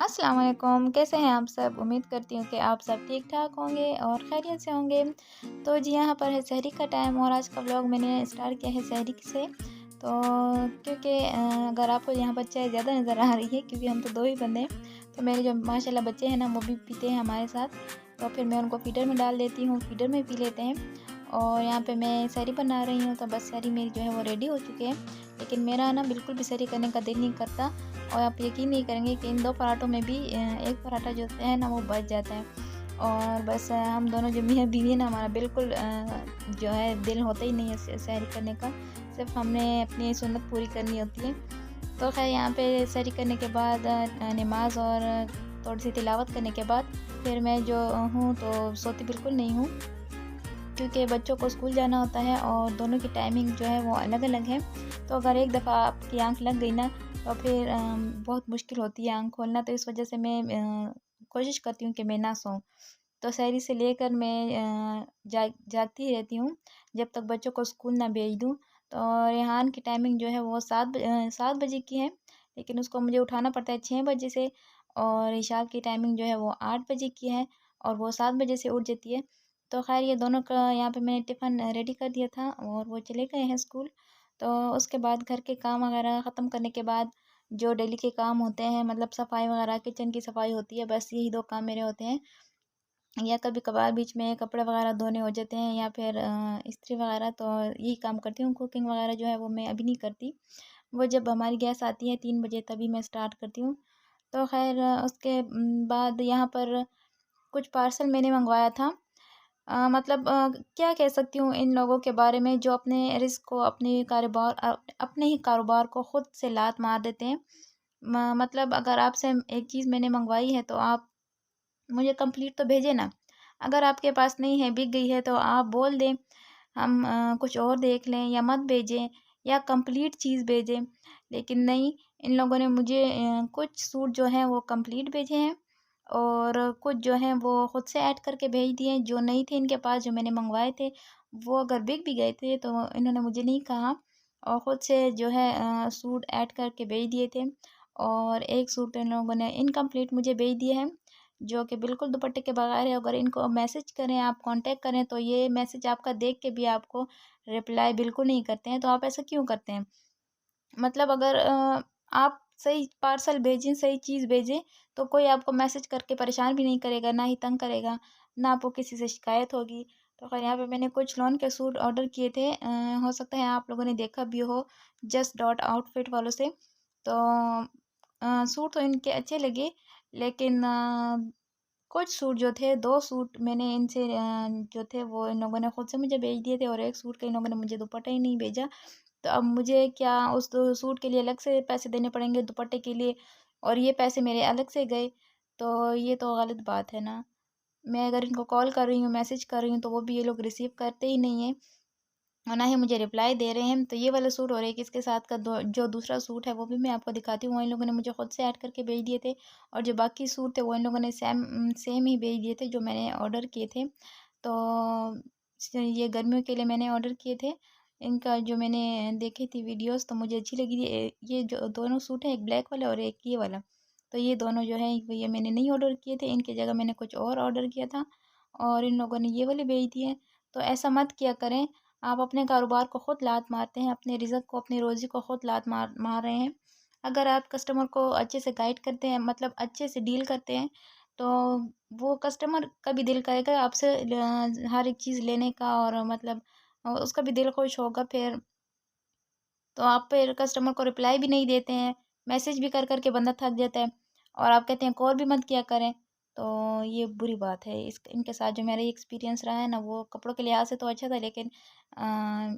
अस्सलाम वालेकुम, कैसे हैं आप सब? उम्मीद करती हूँ कि आप सब ठीक-ठाक होंगे और खैरियत से होंगे। तो जी यहाँ पर है सहरी का टाइम और आज का व्लॉग मैंने स्टार्ट किया है सहरी से। तो क्योंकि अगर आपको यहाँ पर चाय ज़्यादा नज़र आ रही है क्योंकि हम तो 2 ही बंदे हैं। तो मेरे जो माशाल्लाह बच्चे हैं ना वो भी पीते हैं हमारे साथ। तो फिर मैं उनको फीडर में डाल देती हूँ, फीडर में पी लेते हैं। और यहाँ पे मैं सहरी बना रही हूँ तो बस सहरी मेरी जो है वो रेडी हो चुकी है। लेकिन मेरा ना बिल्कुल भी सहरी करने का दिल नहीं करता। और आप यकीन नहीं करेंगे कि इन 2 पराठों में भी एक पराठा जो है ना वो बच जाता है। और बस हम दोनों जो मियाँ-बीवी हैं ना हमारा बिल्कुल जो है दिल होता ही नहीं है सहरी करने का। सिर्फ़ हमने अपनी सुन्नत पूरी करनी होती है। तो ख़ैर यहाँ पे सहरी करने के बाद नमाज़ और थोड़ी-सी तिलावत करने के बाद फिर मैं जो हूँ तो सोती बिल्कुल नहीं हूँ। क्योंकि बच्चों को स्कूल जाना होता है और दोनों की टाइमिंग जो है वो अलग-अलग है। तो अगर एक दफ़ा आपकी आँख लग गई ना तो फिर बहुत मुश्किल होती है आँख खोलना। तो इस वज़ह से मैं कोशिश करती हूँ कि मैं ना सोऊँ। तो सहरी से लेकर मैं जागती ही रहती हूँ जब तक बच्चों को स्कूल ना भेज दूँ। तो रेहान की टाइमिंग जो है वो 7 बजे की है, लेकिन उसको मुझे उठाना पड़ता है 6 बजे से। और इशाक की टाइमिंग जो है वो 8 बजे की है और वो 7 बजे से उठ जाती है। तो ख़ैर ये दोनों का यहाँ पे मैंने टिफ़िन रेडी कर दिया था और वो चले गए हैं स्कूल। तो उसके बाद घर के काम वग़ैरह ख़त्म करने के बाद जो डेली के काम होते हैं मतलब सफाई वग़ैरह किचन की सफाई होती है, बस यही 2 काम मेरे होते हैं। या कभी-कभार बीच में कपड़े वग़ैरह धोने हो जाते हैं या फिर इस्त्री वग़ैरह, तो यही काम करती हूँ। कुकिंग वग़ैरह जो है वो मैं अभी नहीं करती। वो जब हमारी गैस आती है 3 बजे तभी मैं स्टार्ट करती हूँ। तो ख़ैर उसके बाद यहाँ पर कुछ पार्सल मैंने मँगवाया था। मतलब क्या कह सकती हूँ इन लोगों के बारे में जो अपने रिस्क को अपने ही कारोबार को खुद से लात मार देते हैं। मतलब अगर आपसे एक चीज़ मैंने मँगवाई है तो आप मुझे कंप्लीट तो भेजें ना। अगर आपके पास नहीं है, बिक गई है तो आप बोल दें, हम कुछ और देख लें या मत भेजें या कंप्लीट चीज़ भेजें। लेकिन नहीं, इन लोगों ने मुझे कुछ सूट जो हैं वो कंप्लीट भेजे हैं और कुछ जो हैं वो खुद से ऐड करके भेज दिए जो नहीं थे इनके पास, जो मैंने मँगवाए थे। वो अगर बिक भी गए थे तो इन्होंने मुझे नहीं कहा और खुद से जो है सूट ऐड करके भेज दिए थे। और एक सूट इन लोगों ने इनकम्प्लीट मुझे भेज दिए हैं, जो कि बिल्कुल दुपट्टे के बगैर है। अगर इनको मैसेज करें, आप कांटेक्ट करें तो ये मैसेज आपका देख के भी आपको रिप्लाई बिल्कुल नहीं करते हैं। तो आप ऐसा क्यों करते हैं? मतलब अगर आप सही पार्सल भेजें, सही चीज़ भेजें, तो कोई आपको मैसेज करके परेशान भी नहीं करेगा, ना ही तंग करेगा, ना आपको किसी से शिकायत होगी। तो ख़ैर यहाँ पे मैंने कुछ लॉन के सूट ऑर्डर किए थे, हो सकता है आप लोगों ने देखा भी हो जस्ट डॉट आउटफिट वालों से। तो सूट तो इनके अच्छे लगे, लेकिन कुछ सूट जो थे, 2 सूट मैंने इनसे जो थे वो इन लोगों ने खुद से मुझे भेज दिए थे और 1 सूट का इन लोगों ने मुझे दुपट्टा ही नहीं भेजा। तो अब मुझे क्या उस दो सूट के लिए अलग से पैसे देने पड़ेंगे दुपट्टे के लिए, और ये पैसे मेरे अलग से गए। तो ये तो गलत बात है ना। मैं अगर इनको कॉल कर रही हूँ, मैसेज कर रही हूँ तो वो भी ये लोग रिसीव करते ही नहीं हैं और ना ही मुझे रिप्लाई दे रहे हैं। तो ये वाला सूट और एक इसके साथ का जो दूसरा सूट है वो भी मैं आपको दिखाती हूँ। वो इन लोगों ने मुझे खुद से ऐड करके भेज दिए थे और जो बाकी सूट थे वो इन लोगों ने सेम ही भेज दिए थे जो मैंने ऑर्डर किए थे। तो ये गर्मियों के लिए मैंने ऑर्डर किए थे। इनका जो मैंने देखी थी वीडियोस तो मुझे अच्छी लगी थी। ये जो दोनों सूट हैं, एक ब्लैक वाला और एक ये वाला। तो ये दोनों जो है ये मैंने नहीं ऑर्डर किए थे, इनकी जगह मैंने कुछ और ऑर्डर किया था और इन लोगों ने ये वाले भेज दिए। तो ऐसा मत किया करें। आप अपने कारोबार को खुद लात मारते हैं, अपने रिज़्क को, अपनी रोज़ी को खुद लात मार मार रहे हैं। अगर आप कस्टमर को अच्छे से गाइड करते हैं, मतलब अच्छे से डील करते हैं, तो वो कस्टमर का भी दिल करेगा आपसे हर एक चीज़ लेने का और मतलब उसका भी दिल खुश होगा फिर। तो आप फिर कस्टमर को रिप्लाई भी नहीं देते हैं, मैसेज भी कर के बंदा थक जाता है और आप कहते हैं कॉल भी मत किया करें। तो ये बुरी बात है। इस इनके साथ जो मेरा एक्सपीरियंस रहा है ना वो कपड़ों के लिहाज से तो अच्छा था, लेकिन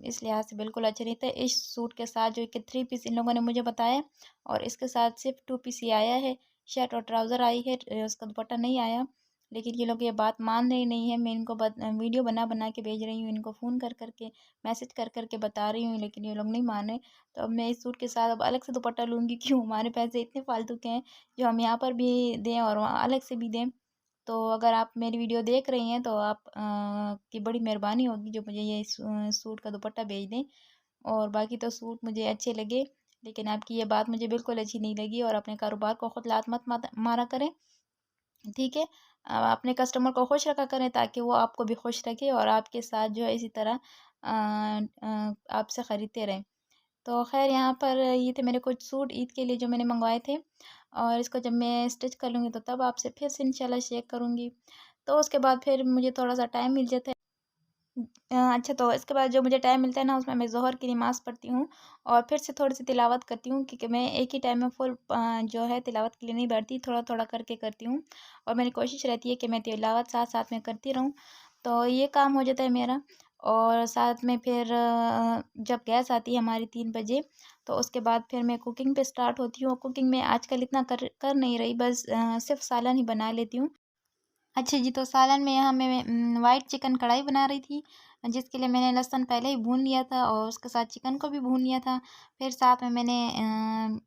इस लिहाज से बिल्कुल अच्छा नहीं था। इस सूट के साथ जो कि 3 पीस इन लोगों ने मुझे बताया और इसके साथ सिर्फ 2 पीस ही आया है, शर्ट और ट्राउज़र आई है, उसका दुपट्टा नहीं आया। लेकिन ये लोग ये बात मान रहे नहीं है। मैं इनको वीडियो बना के भेज रही हूँ, इनको फ़ोन कर के मैसेज कर के बता रही हूँ, लेकिन ये लोग नहीं मान रहे। तो अब मैं इस सूट के साथ अब अलग से दुपट्टा लूँगी क्यों? हमारे पैसे इतने फालतू के हैं जो हम यहाँ पर भी दें और वहाँ अलग से भी दें। तो अगर आप मेरी वीडियो देख रही हैं तो आप की बड़ी मेहरबानी होगी जो मुझे ये सूट का दुपट्टा भेज दें। और बाकी तो सूट मुझे अच्छे लगे, लेकिन आपकी ये बात मुझे बिल्कुल अच्छी नहीं लगी और अपने कारोबार को खुद लात मत मारा करें, ठीक है? अपने कस्टमर को खुश रखा करें ताकि वो आपको भी खुश रखे और आपके साथ जो है इसी तरह आपसे ख़रीदते रहें। तो ख़ैर यहाँ पर ये थे मेरे कुछ सूट ईद के लिए जो मैंने मँगवाए थे और इसको जब मैं स्टिच कर लूँगी तो तब आपसे फिर से इंशाल्लाह शेयर करूँगी। तो उसके बाद फिर मुझे थोड़ा-सा टाइम मिल जाता है। अच्छा, तो इसके बाद जो मुझे टाइम मिलता है ना उसमें मैं ज़ोहर की नमाज़ पढ़ती हूँ और फिर से थोड़ी-सी तिलावत करती हूँ क्योंकि मैं एक ही टाइम में फुल जो है तिलावत के लिए नहीं बैठती, थोड़ा-थोड़ा करके करती हूँ और मेरी कोशिश रहती है कि मैं तिलावत साथ-साथ में करती रहूँ। तो ये काम हो जाता है मेरा और साथ में फिर जब गैस आती है हमारी 3 बजे तो उसके बाद फिर मैं कुकिंग पे स्टार्ट होती हूँ। कुकिंग में आजकल इतना कर नहीं रही, बस सिर्फ़ सालन ही बना लेती हूँ। अच्छा जी, तो सालन में यहाँ मैं वाइट चिकन कढ़ाई बना रही थी, जिसके लिए मैंने लहसुन पहले ही भून लिया था और उसके साथ चिकन को भी भून लिया था। फिर साथ में मैंने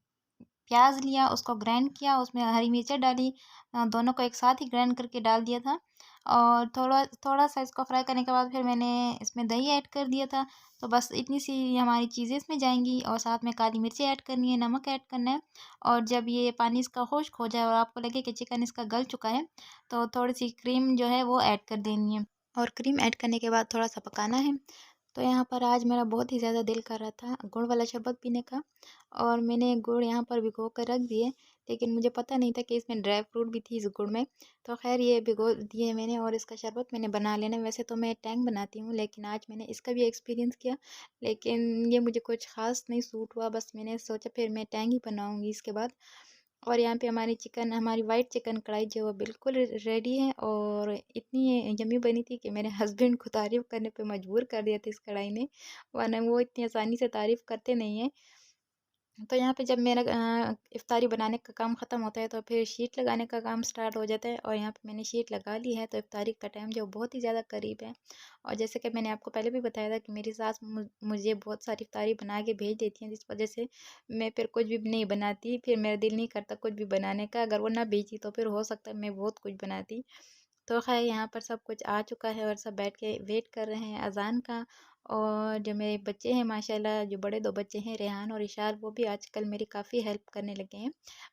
प्याज़ लिया, उसको ग्राइंड किया, उसमें हरी मिर्चें डाली, दोनों को एक साथ ही ग्राइंड करके डाल दिया था और थोड़ा-सा इसको फ्राई करने के बाद फिर मैंने इसमें दही ऐड कर दिया था। तो बस इतनी सी हमारी चीज़ें इसमें जाएँगी और साथ में काली मिर्चें ऐड करनी है, नमक ऐड करना है और जब ये पानी इसका खुश्क हो जाए और आपको लगे कि चिकन इसका गल चुका है, तो थोड़ी-सी क्रीम जो है वो ऐड कर देनी है और क्रीम ऐड करने के बाद थोड़ा-सा पकाना है। तो यहाँ पर आज मेरा बहुत ही ज़्यादा दिल कर रहा था गुड़ वाला शरबत पीने का और मैंने गुड़ यहाँ पर भिगो कर रख दिए, लेकिन मुझे पता नहीं था कि इसमें ड्राई फ्रूट भी थी इस गुड़ में। तो ख़ैर ये भिगो दिए मैंने और इसका शरबत मैंने बना लेना। वैसे तो मैं टैंग बनाती हूँ लेकिन आज मैंने इसका भी एक्सपीरियंस किया, लेकिन ये मुझे कुछ ख़ास नहीं सूट हुआ। बस मैंने सोचा फिर मैं टैंग ही बनाऊँगी इसके बाद। और यहाँ पे हमारी वाइट चिकन कढ़ाई जो है वो बिल्कुल रेडी है और इतनी यम्मी बनी थी कि मेरे हस्बैंड को तारीफ़ करने पे मजबूर कर दिया था इस कढ़ाई ने, वरना वो इतनी आसानी से तारीफ़ करते नहीं हैं। तो यहाँ पे जब मेरा इफ़्तारी बनाने का काम ख़त्म होता है तो फिर शीट लगाने का काम स्टार्ट हो जाता है और यहाँ पे मैंने शीट लगा ली है, तो इफ़्तारी का टाइम जो बहुत ही ज़्यादा करीब है। और जैसे कि मैंने आपको पहले भी बताया था कि मेरी सास मुझे बहुत सारी इफ़्तारी बना के भेज देती हैं, जिस वजह से मैं फिर कुछ भी नहीं बनाती, फिर मेरा दिल नहीं करता कुछ भी बनाने का। अगर वो ना भेजी तो फिर हो सकता है मैं बहुत कुछ बनाती। तो ख़ैर यहाँ पर सब कुछ आ चुका है और सब बैठ के वेट कर रहे हैं अज़ान का। और जो मेरे बच्चे हैं माशाल्लाह, जो बड़े 2 बच्चे हैं रेहान और इशार, वो भी आजकल मेरी काफ़ी हेल्प करने लगे हैं।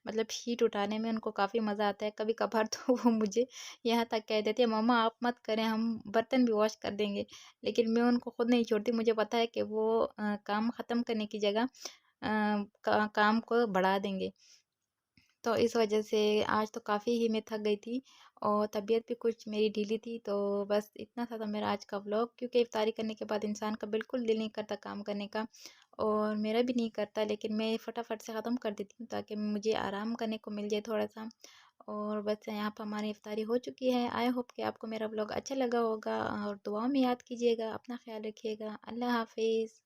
मतलब शीट उठाने में उनको काफ़ी मज़ा आता है। कभी-कभार तो वो मुझे यहाँ तक कह देते हैं, मम्मा आप मत करें, हम बर्तन भी वॉश कर देंगे। लेकिन मैं उनको खुद नहीं छोड़ती, मुझे पता है कि वो काम ख़त्म करने की जगह काम को बढ़ा देंगे। तो इस वजह से आज तो काफ़ी ही मैं थक गई थी और तबीयत भी कुछ मेरी ढीली थी। तो बस इतना था मेरा आज का व्लॉग, क्योंकि इफ्तारी करने के बाद इंसान का बिल्कुल दिल नहीं करता काम करने का और मेरा भी नहीं करता, लेकिन मैं फटाफट से ख़त्म कर देती हूँ ताकि मुझे आराम करने को मिल जाए थोड़ा सा। और बस यहाँ पर हमारी इफ्तारी हो चुकी है। आई होप कि आपको मेरा व्लॉग अच्छा लगा होगा और दुआ में याद कीजिएगा। अपना ख्याल रखिएगा। अल्लाह हाफिज़।